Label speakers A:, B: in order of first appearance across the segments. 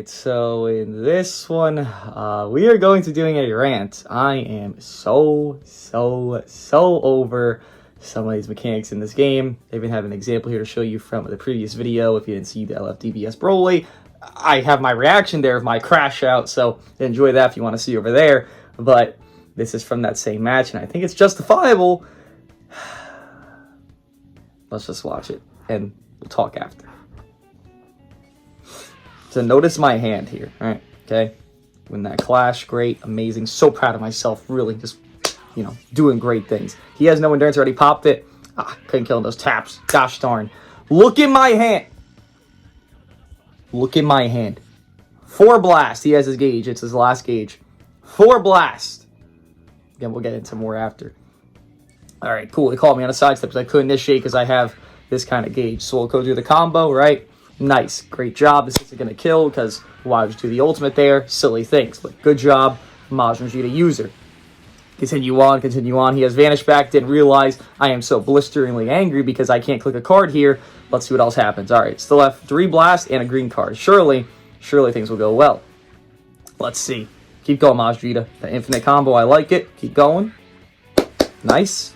A: Alright, so in this one, we are going to be doing a rant. I am so over some of these mechanics in this game. I even have an example here to show you from the previous video. If you didn't see the LFDBS Broly, I have my reaction there of my crash out, so enjoy that if you want to see over there. But this is from that same match, and I think it's justifiable. Let's just watch it, and we'll talk after. So notice my hand here, all right, okay? When that clash, great, amazing, so proud of myself, really just, doing great things. He has no endurance, already popped it. Couldn't kill him, those taps, gosh darn. Look at my hand. Look at my hand. 4 blast, he has his gauge, it's his last gauge. 4 blast. Again, we'll get into more after. All right, cool, they called me on a sidestep because I couldn't initiate because I have this kind of gauge. So we'll go through the combo, right? Nice, great job. This isn't going to kill because why would you do the ultimate there? Silly things, but good job, Majin Vegeta user. Continue on. He has Vanish back. Didn't realize I am so blisteringly angry because I can't click a card here. Let's see what else happens. All right, still have 3 blasts and a green card. Surely things will go well. Let's see. Keep going, Majin Vegeta. The infinite combo, I like it. Keep going. Nice.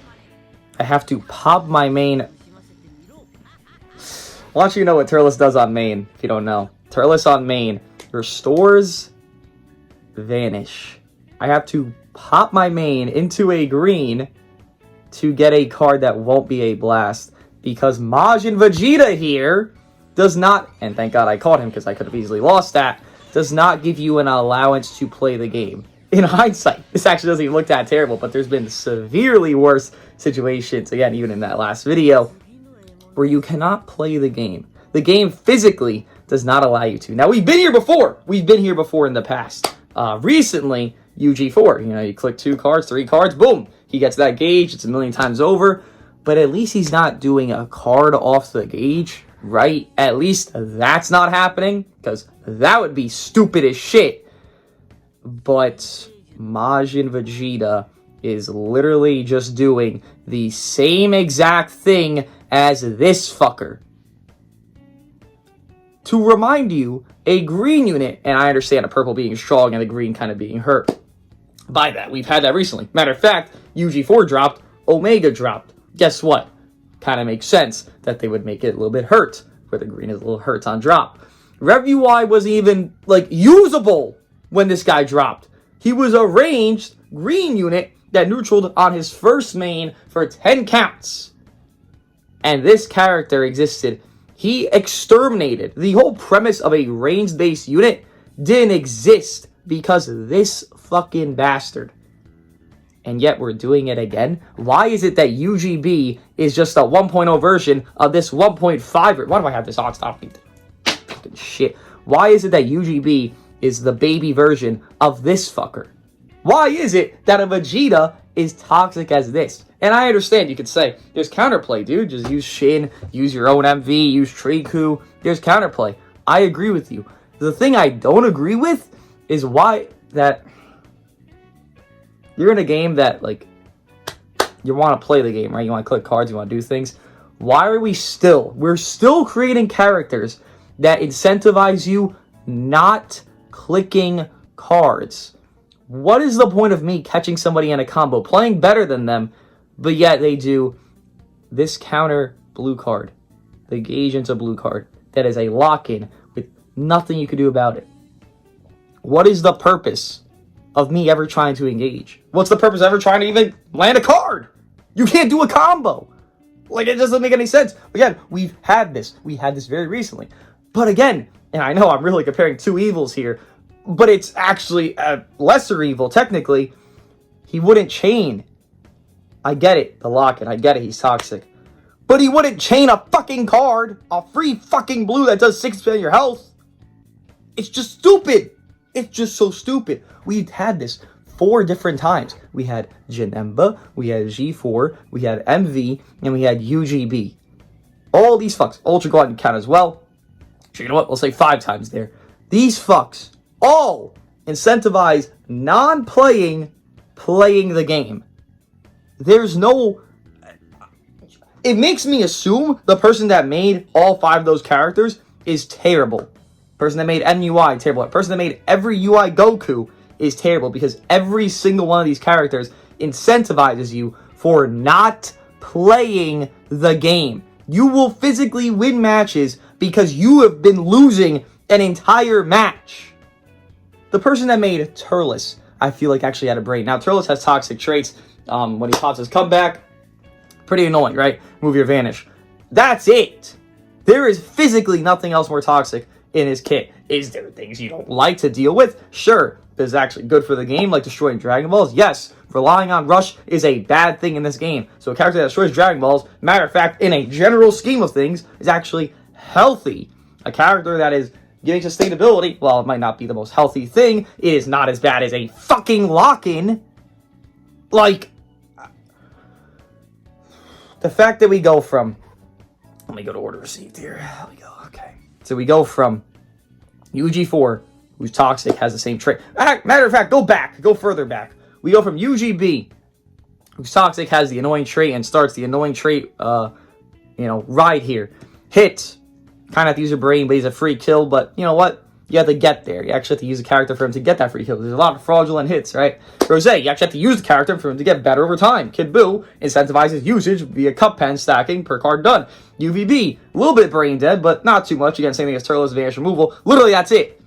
A: I have to pop my main. I want you to know what Turles does on main, if you don't know. Turles on main restores Vanish. I have to pop my main into a green to get a card that won't be a blast, because Majin Vegeta here does not, and thank God I caught him because I could have easily lost that, does not give you an allowance to play the game. In hindsight, this actually doesn't even look that terrible, but there's been severely worse situations, again, even in that last video, where you cannot play the game. The game physically does not allow you to. Now, we've been here before. We've been here before in the past. Recently, UG4, you click 2 cards, 3 cards, boom, he gets that gauge. It's a million times over, but at least he's not doing a card off the gauge, right? At least that's not happening, because that would be stupid as shit. But Majin Vegeta is literally just doing the same exact thing as this fucker. To remind you, a green unit, and I understand a purple being strong and the green kind of being hurt by that. We've had that recently. Matter of fact, UG4 dropped, Omega dropped. Guess what? Kind of makes sense that they would make it a little bit hurt, where the green is a little hurt on drop. Rev-UI wasn't even, usable when this guy dropped. He was a ranged green unit that neutraled on his first main for 10 counts. And this character existed. He exterminated. The whole premise of a range-based unit didn't exist because of this fucking bastard. And yet we're doing it again. Why is it that UGB is just a 1.0 version of this 1.5? Why do I have this on? Stop me. Fucking shit. Why is it that UGB is the baby version of this fucker? Why is it that a Vegeta is toxic as this? And I understand, you could say, there's counterplay, dude. Just use Shin, use your own MV, use Triku. There's counterplay. I agree with you. The thing I don't agree with is why that you're in a game that, you want to play the game, right? You want to click cards, you want to do things. Why are we're still creating characters that incentivize you not clicking cards? What is the point of me catching somebody in a combo, playing better than them, but yet they do this counter blue card, the gauge into blue card, that is a lock-in with nothing you can do about it? What is the purpose of me ever trying to engage? What's the purpose of ever trying to even land a card? You can't do a combo. It doesn't make any sense. Again, we've had this. We had this very recently. But again, and I know I'm really comparing 2 evils here, but it's actually a lesser evil, technically. He wouldn't chain. I get it, the lock-in. I get it, he's toxic. But he wouldn't chain a fucking card, a free fucking blue that does 6% of your health. It's just stupid. It's just so stupid. We've had this 4 different times. We had Janemba, we had G4, we had MV, and we had UGB. All these fucks. Ultra Glide can count as well. So you know what? We'll say 5 times there. These fucks all incentivize non-playing, playing the game. There's no... It makes me assume the person that made all 5 of those characters is terrible. Person that made MUI, terrible. Person that made every UI Goku is terrible because every single one of these characters incentivizes you for not playing the game. You will physically win matches because you have been losing an entire match. The person that made Turles, I feel like actually had a brain. Now, Turles has toxic traits. When he pops his comeback, pretty annoying, right? Move your vanish. That's it. There is physically nothing else more toxic in his kit. Is there things you don't like to deal with? Sure. Is it actually good for the game, like destroying Dragon Balls? Yes. Relying on Rush is a bad thing in this game. So a character that destroys Dragon Balls, matter of fact, in a general scheme of things, is actually healthy. A character that is giving sustainability, while it might not be the most healthy thing, it is not as bad as a fucking lock-in. Like, the fact that we go from, let me go to order received here. There we go, okay. So we go from UG4, who's toxic, has the same trait. Matter of fact, go further back. We go from UGB, who's toxic, has the annoying trait, and starts the annoying trait, ride here. Hit, kind of have to use your brain, but he's a free kill, but you know what? You have to get there. You actually have to use a character for him to get that free kill. There's a lot of fraudulent hits, right? Rose, you actually have to use the character for him to get better over time. Kid Buu incentivizes usage via cup pen stacking per card done. UVB, a little bit brain dead, but not too much. Again, same thing as Turles, vanish removal. Literally, that's it.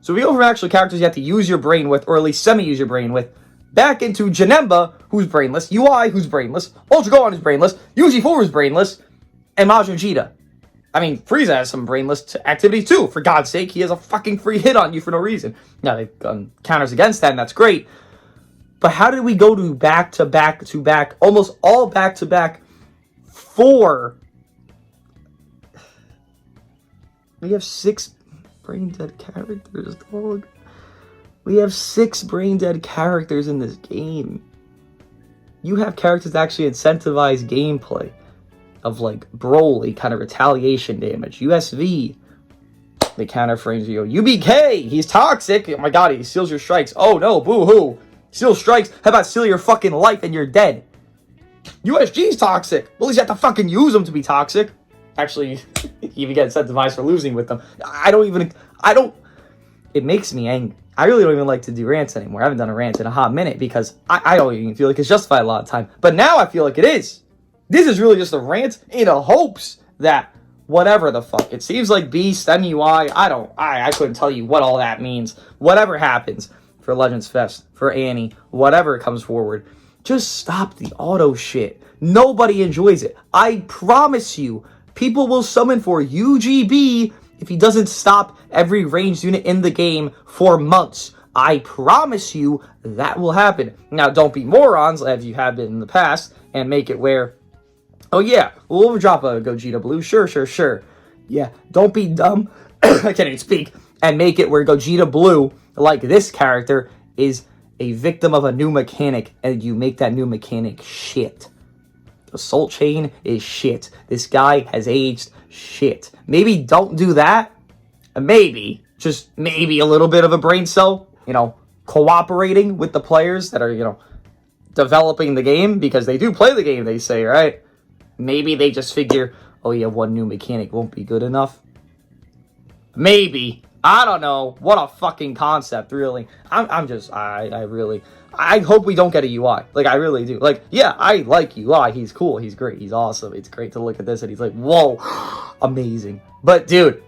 A: So we go from actual characters you have to use your brain with, or at least semi-use your brain with, back into Janemba, who's brainless, UI, who's brainless, Ultra Gohan, who's brainless, UG4, who's brainless, and Majin Vegeta. I mean, Frieza has some brainless activities too. For God's sake, he has a fucking free hit on you for no reason. Now, they've done counters against that, and that's great. But how did we go to back-to-back, almost all back-to-back, 4? We have 6 brain-dead characters, dog. We have 6 brain-dead characters in this game. You have characters that actually incentivize gameplay of like Broly, kind of retaliation damage. USV, they counter frames you. UBK, he's toxic. Oh my god, he steals your strikes. Oh no, boo-hoo. Steal strikes. How about steal your fucking life and you're dead? USG's toxic. Well, you have to fucking use them to be toxic. Actually, you even get incentivized for losing with them. It makes me angry. I really don't even like to do rants anymore. I haven't done a rant in a hot minute because I don't even feel like it's justified a lot of time. But now I feel like it is. This is really just a rant in a hopes that whatever the fuck. It seems like Beast, MUI, I couldn't tell you what all that means. Whatever happens for Legends Fest, for Annie, whatever comes forward, just stop the auto shit. Nobody enjoys it. I promise you, people will summon for UGB if he doesn't stop every ranged unit in the game for months. I promise you that will happen. Now, don't be morons, as you have been in the past, and make it where, oh yeah, we'll overdrop a Gogeta Blue. Sure. Yeah, don't be dumb. I can't even speak. And make it where Gogeta Blue, like this character, is a victim of a new mechanic, and you make that new mechanic shit. Assault Chain is shit. This guy has aged shit. Maybe don't do that. Just maybe a little bit of a brain cell, cooperating with the players that are, developing the game, because they do play the game, they say, right? Maybe they just figure, oh yeah, one new mechanic won't be good enough. Maybe. I don't know. What a fucking concept, really. I hope we don't get a UI. Like, I really do. Like, yeah, I like UI. He's cool. He's great. He's awesome. It's great to look at this and he's like, whoa, amazing. But, dude,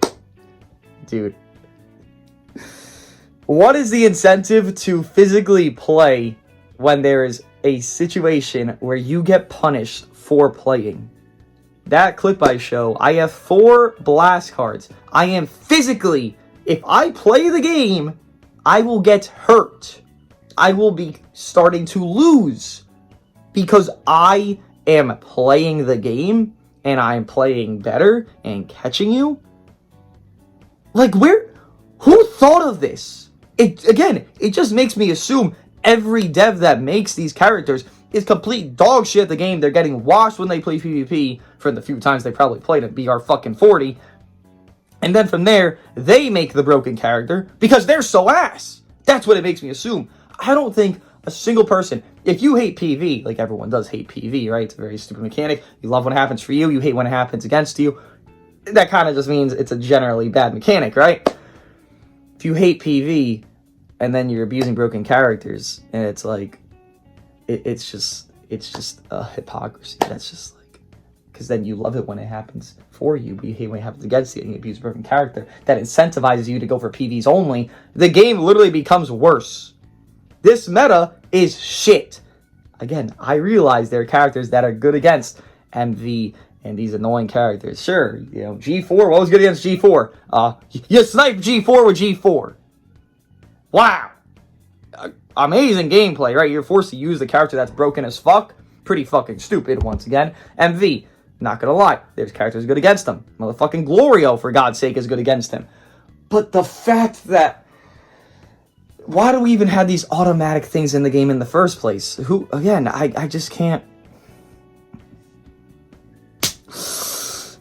A: what is the incentive to physically play when there is a situation where you get punished for playing? That clip I show, I have 4 blast cards. I am physically, if I play the game, I will get hurt. I will be starting to lose because I am playing the game and I'm playing better and catching you. Like, who thought of this? It just makes me assume every dev that makes these characters is complete dog shit at the game. They're getting washed when they play PvP for the few times they probably played it, BR fucking 40. And then from there, they make the broken character because they're so ass. That's what it makes me assume. I don't think a single person, if you hate PV, like everyone does hate PV, right? It's a very stupid mechanic. You love when it happens for you. You hate when it happens against you. That kind of just means it's a generally bad mechanic, right? if you hate PV and then you're abusing broken characters, and it's like, it's just a hypocrisy. That's just like, because then you love it when it happens for you, but you hate when it happens against you and you abuse a broken character that incentivizes you to go for PVs only. The game literally becomes worse. This meta is shit. Again, I realize there are characters that are good against MV and these annoying characters. Sure, you know, G4, what was good against G4? You sniped G4 with G4. Wow. Amazing gameplay, right? You're forced to use the character that's broken as fuck. Pretty fucking stupid, once again. MV, not gonna lie, there's characters good against him. Motherfucking Glorio, for God's sake, is good against him. But the fact that... why do we even have these automatic things in the game in the first place? Who, again, I just can't...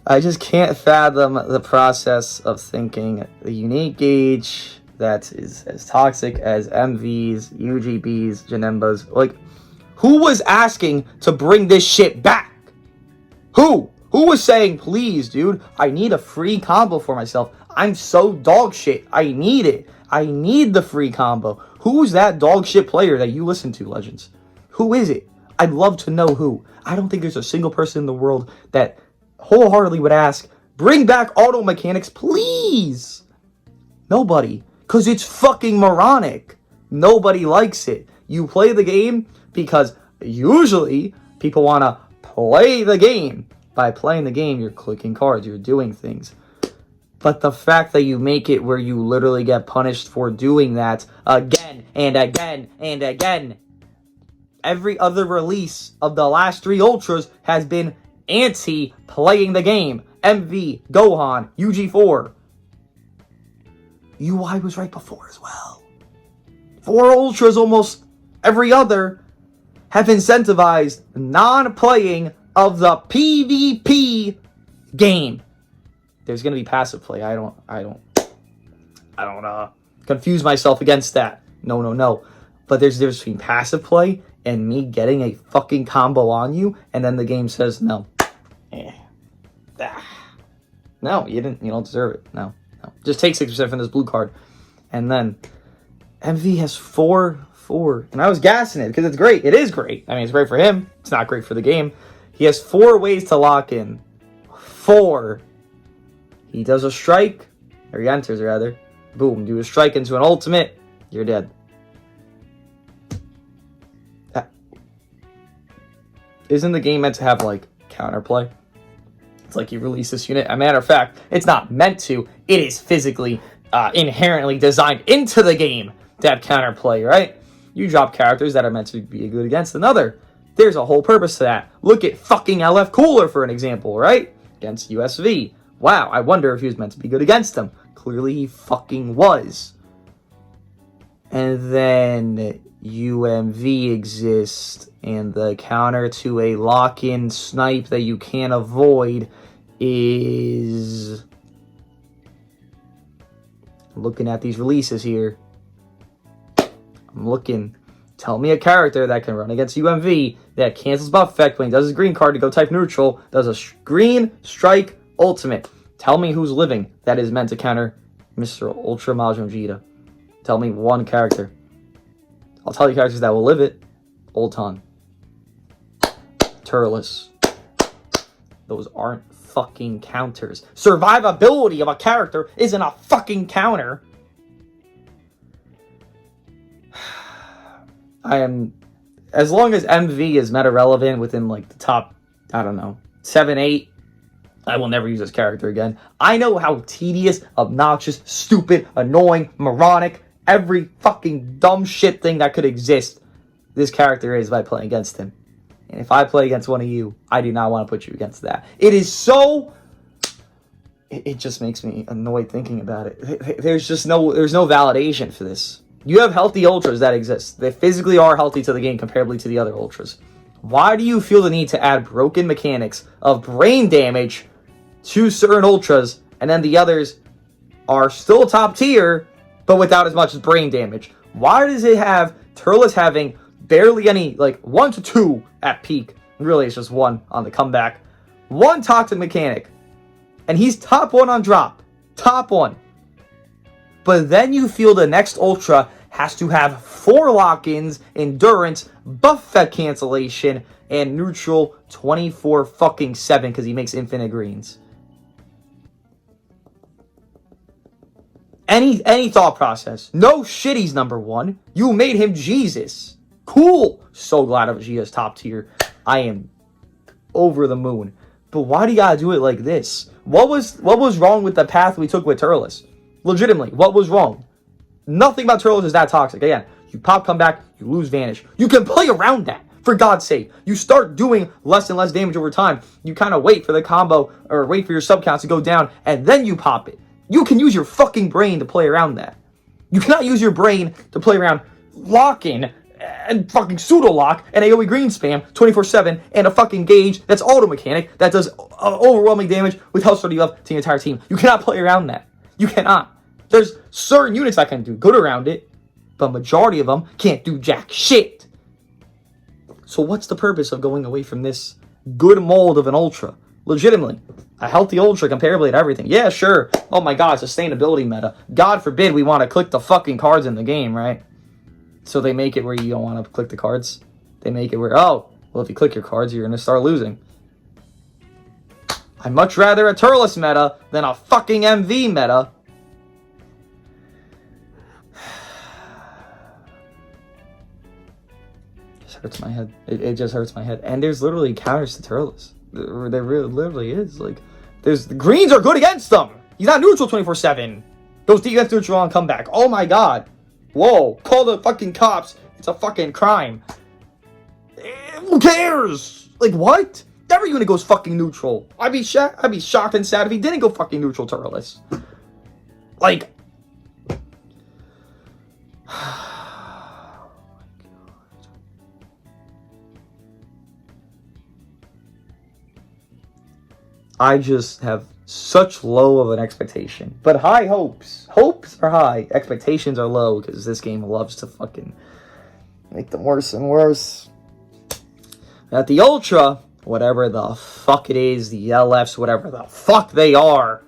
A: I just can't fathom the process of thinking the unique gauge that is as toxic as MVs, UGBs, Janembas. Like, who was asking to bring this shit back? Who? Who was saying, please, dude, I need a free combo for myself. I'm so dog shit. I need it. I need the free combo. Who's that dog shit player that you listen to, Legends? Who is it? I'd love to know who. I don't think there's a single person in the world that wholeheartedly would ask, bring back auto mechanics, please. Nobody. Because it's fucking moronic. Nobody likes it. You play the game because usually people want to play the game. By playing the game, you're clicking cards, you're doing things. But the fact that you make it where you literally get punished for doing that again and again and again. Every other release of the last 3 Ultras has been anti-playing the game. MV, Gohan, UG4. UI was right before as well. 4 Ultras, almost every other, have incentivized non-playing of the PvP game. There's gonna be passive play. I don't confuse myself against that. No. But there's a difference between passive play and me getting a fucking combo on you, and then the game says no. No, you don't deserve it. No. Just take 6% from this blue card. And then MV has 4. And I was gassing it because it's great. It is great. I mean, it's great for him. It's not great for the game. He has 4 ways to lock in. 4. He does a strike, or he enters rather. Boom, do a strike into an ultimate. You're dead. Isn't the game meant to have, like, counterplay? It's like you release this unit. As a matter of fact, it's not meant to. It is physically, inherently designed into the game to have counterplay, right? You drop characters that are meant to be good against another. There's a whole purpose to that. Look at fucking LF Cooler, for an example, right? Against USV. Wow, I wonder if he was meant to be good against them. Clearly he fucking was. And then UMV exists, and the counter to a lock-in snipe that you can't avoid is... I'm looking at these releases here. I'm looking. Tell me a character that can run against UMV that cancels buff effect when he does his green card to go type neutral, does a green strike ultimate. Tell me who's living that is meant to counter Mr. Ultra Majin Vegeta. Tell me one character. I'll tell you characters that will live it. Ulton. Turles. Those aren't fucking counters. Survivability of a character isn't a fucking counter. As long as MV is meta relevant within like the top, I don't know, 7, 8, I will never use this character again. I know how tedious, obnoxious, stupid, annoying, moronic, every fucking dumb shit thing that could exist this character is by playing against him. And if I play against one of you, I do not want to put you against that. It is so... It just makes me annoyed thinking about it. There's no validation for this. You have healthy Ultras that exist. They physically are healthy to the game comparably to the other Ultras. Why do you feel the need to add broken mechanics of brain damage to certain Ultras, and then the others are still top tier, but without as much brain damage? Why does it have Turles having barely any, like 1 to 2 at peak? Really, it's just 1 on the comeback. 1 toxic mechanic. And he's top 1 on drop. Top 1. But then you feel the next Ultra has to have 4 lock-ins, endurance, buff effect cancellation, and neutral 24-7 because he makes infinite greens. Any thought process. No shit, he's number 1. You made him Jesus. Cool. So glad Vegeta's top tier. I am over the moon. But why do you gotta do it like this? What was wrong with the path we took with Turles? Legitimately, what was wrong? Nothing about Turles is that toxic. Again, you pop, come back, you lose Vanish. You can play around that, for God's sake. You start doing less and less damage over time. You kind of wait for the combo, or wait for your sub counts to go down, and then you pop it. You can use your fucking brain to play around that. You cannot use your brain to play around lock-in and fucking pseudo-lock and AoE green spam 24-7 and a fucking gauge that's auto mechanic that does overwhelming damage with health study up to the entire team. You cannot play around that. You cannot. There's certain units that can do good around it, but majority of them can't do jack shit. So what's the purpose of going away from this good mold of an Ultra? Legitimately, a healthy Ultra comparably to everything. Yeah, sure. Oh my god, sustainability meta. God forbid we want to click the fucking cards in the game, right? So they make it where you don't want to click the cards. They make it where, oh, well, if you click your cards, you're going to start losing. I'd much rather a Turles meta than a fucking MV meta. It just hurts my head. It just hurts my head. And there's literally counters to Turles. There really literally is. Like, the greens are good against them. He's not neutral 24-7. Those defense neutral on comeback. Oh my god. Whoa. Call the fucking cops. It's a fucking crime. Who cares? Like, what? Every unit goes fucking neutral. I'd be shocked and sad if he didn't go fucking neutral Turles. Like, I just have such low of an expectation. But high hopes. Hopes are high. Expectations are low because this game loves to fucking make them worse and worse. At the Ultra, whatever the fuck it is, the LFs, whatever the fuck they are.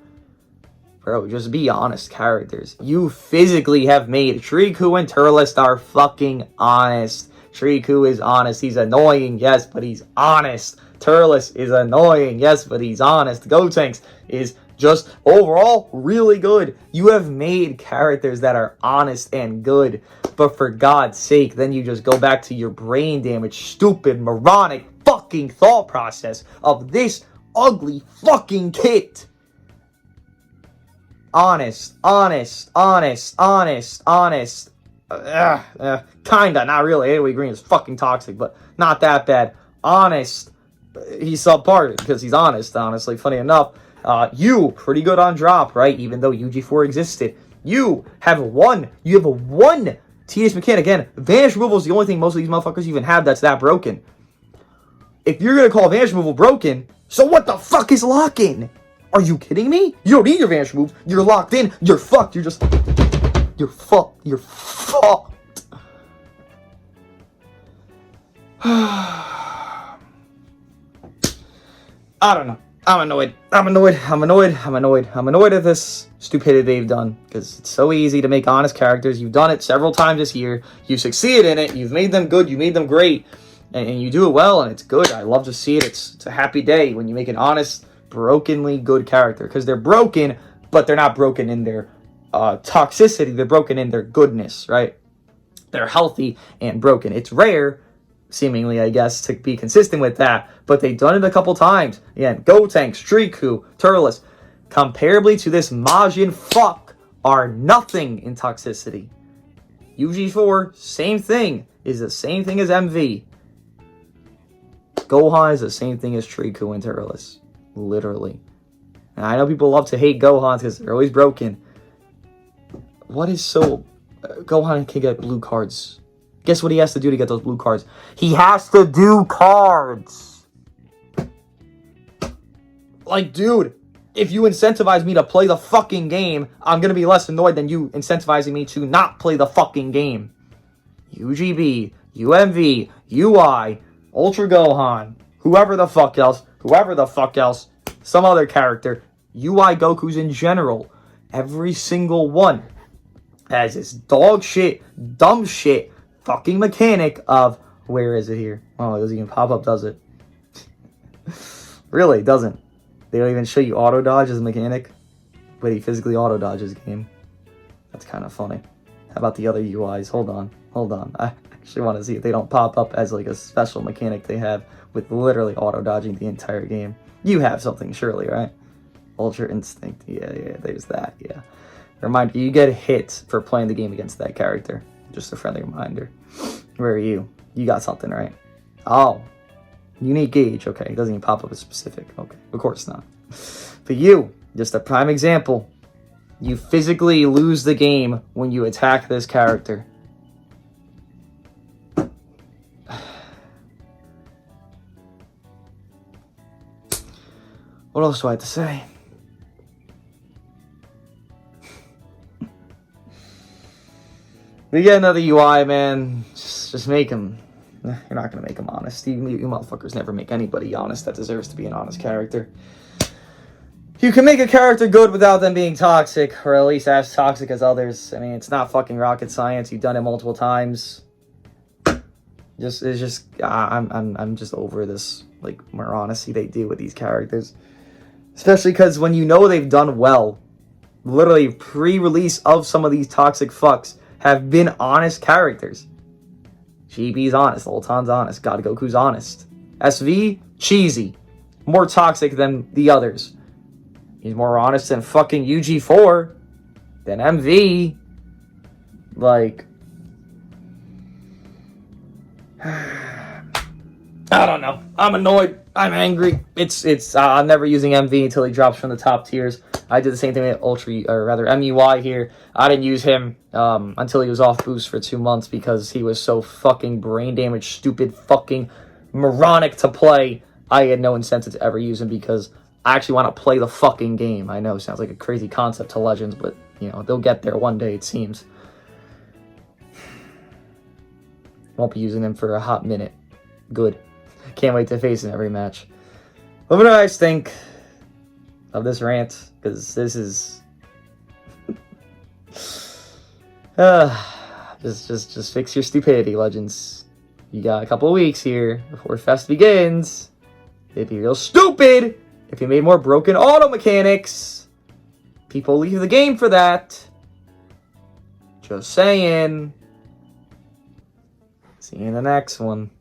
A: Bro, just be honest characters. You physically have made Triku and Turles are fucking honest. Triku is honest. He's annoying, yes, but he's honest. Turles is annoying, yes, but he's honest. Gotenks is just overall really good. You have made characters that are honest and good, but for God's sake, then you just go back to your brain damage, stupid, moronic fucking thought process of this ugly fucking kit. Honest. Kinda, not really. AoE green is fucking toxic, but not that bad. Honest. He's subpar because he's honest, honestly. Funny enough, you pretty good on drop, right? Even though UG4 existed. You have a one TS mechanic. Again, Vanish removal is the only thing most of these motherfuckers even have that's that broken. If you're gonna call Vanish removal broken, so what the fuck is lock-in? Are you kidding me? You don't need your Vanish move. You're locked in. You're fucked. You're fucked. You're fucked. I don't know. I'm annoyed at this stupidity they've done. Because it's so easy to make honest characters. You've done it several times this year. You've succeeded in it. You've made them good. You made them great. And you do it well, and it's good. I love to see it. It's a happy day when you make an honest, brokenly good character. Because they're broken, but they're not broken in their toxicity. They're broken in their goodness, right? They're healthy and broken. It's rare, seemingly, I guess, to be consistent with that. But they've done it a couple times. Again, Gotenks, Triku, Turles, comparably to this Majin fuck, are nothing in toxicity. UG4, same thing, is the same thing as MV. Gohan is the same thing as Triku and Turles. Literally. And I know people love to hate Gohans because they're always broken. What is so... Gohan can get blue cards. Guess what he has to do to get those blue cards? He has to do cards. Like, dude, if you incentivize me to play the fucking game, I'm going to be less annoyed than you incentivizing me to not play the fucking game. UGB, UMV, UI, Ultra Gohan, whoever the fuck else, some other character, UI Gokus in general, every single one. has this dog shit, dumb shit, fucking mechanic of, where is it here? Oh, it doesn't even pop up, does it? Really, it doesn't. They don't even show you auto dodge as a mechanic, but he physically auto dodges game. That's kind of funny. How about the other UIs? Hold on. I actually want to see if they don't pop up as like a special mechanic they have with literally auto dodging the entire game. You have something, surely, right? Ultra Instinct. Yeah, there's that, yeah. Reminder, you get hit for playing the game against that character. Just a friendly reminder. Where are you? You got something, right? Oh. Unique gauge. Okay, it doesn't even pop up as specific. Okay, of course not. But you, just a prime example. You physically lose the game when you attack this character. What else do I have to say? We get another UI, man. Just make him. You're not gonna make him honest. You motherfuckers never make anybody honest that deserves to be an honest character. You can make a character good without them being toxic, or at least as toxic as others. I mean, it's not fucking rocket science. You've done it multiple times. I'm just over this like more honesty they do with these characters, especially because when you know they've done well, literally pre-release of some of these toxic fucks have been honest characters. GB's honest, Ultan's honest, God Goku's honest. SV, cheesy. More toxic than the others. He's more honest than fucking UG4. Than MV. Like... I don't know. I'm annoyed. I'm angry. I'm never using MV until he drops from the top tiers. I did the same thing with MUI here. I didn't use him until he was off boost for 2 months because he was so fucking brain damaged, stupid, fucking moronic to play. I had no incentive to ever use him because I actually want to play the fucking game. I know it sounds like a crazy concept to Legends, but you know, they'll get there one day, it seems. Won't be using him for a hot minute. Good. Can't wait to face him every match. What do you guys think of this rant? Because this is just fix your stupidity, Legends. You got a couple of weeks here before Fest begins. It'd be real stupid if you made more broken auto mechanics. People leave the game for that. Just saying. See you in the next one.